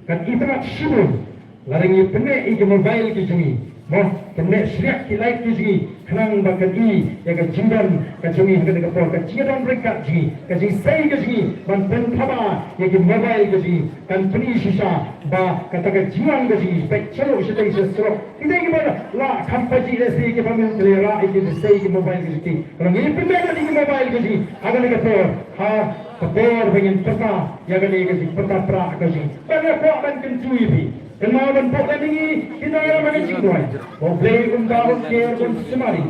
kan internet shibun larangi penek igi mobile ke jungi mo penek syriak ki live ke jungi kenang bakat i ya ka jindan ka jungi ka de ka ka jiran Ryngkat jungi ka jing sai ke jungi ban pen thaba ya ki mobile ke jungi kan peni shisha ba kata ka jiang ke jungi spek chalo shitai sesro kita ki ba la khampaji le sai ke pamen le ra igi sai ki mobile ke jungi kalau ni penek igi mobile ke jungi agan ka to ha kapor dengan Pyrta ya ka ni ke jungi Pyrta Prah ke jungi bana ko ban kencui bi kenal bentuk dan ini kita yang mana cingguai. Mau play undang care pun semari.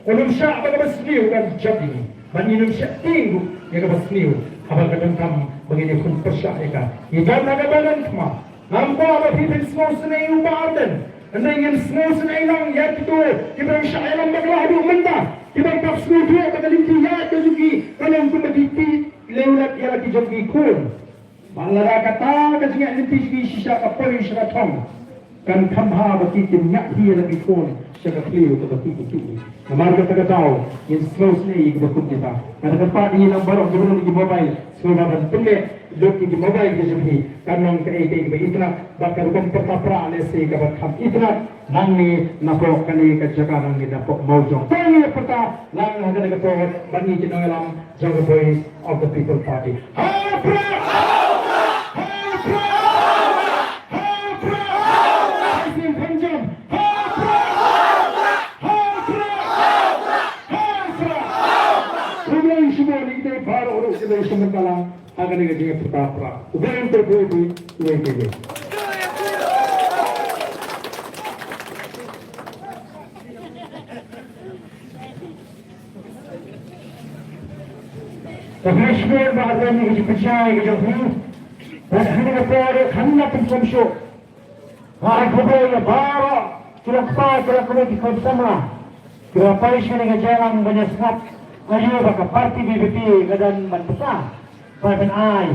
Kalau syak bagai bersniu dan jadi. Bani num syak tinggu ya ke bersniu. Abang kadang kam begini pun persyak ya kan. Ikan naga badan kema. Nampak apa people semua senai ubah dan. Anda ingin semua senai lang ya itu. Kita syak yang baglah aduh mentah. Kita tak semua dia bagai limpi ya itu juga. Kalau untuk berhenti lewat ya lagi jadi kun. Malara kata kasihan nanti sisa kapoi Shitrhem kan kamha bagi timnya dia lagi kon syarat liu ke bagi itu. Namar kata tahu yang slow ni ke bakun kita. Karena tempat ini lambar orang di mobile semua dan pendek dok di mobile ke sini karena ke ke internet bakal bukan pertapra lesi ke bakam internet nang ni napok kali ke Jakarta kita napok Mawjrong. Tanya Pyrta lang ada ke port bani Jingialang jaga voice of the people party. Ha Prah! Jingialang akan dengan Prah. Ubayan terbuai uai kege. Kemasyur bahagian ini dipercayai ke jauh. Dan hendak berada hendak pencamsuk. Hari kedua baru kita kena kita bersama. Kita paiskan dengan jalan banyak sangat. Ayo baka parti BBP kadan manpesa pada ai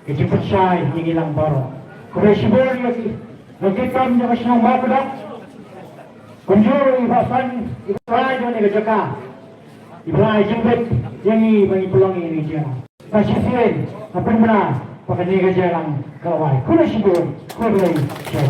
kejeput syai Jingialang baru kore sibor lagi kam yang senang bapak kunjur ibasan ibrai jone kejaka ibrai jembet yangi bagi peluang ini dia kasih sen apa benar pakai ni Jingialang kawai kore sibor kore syai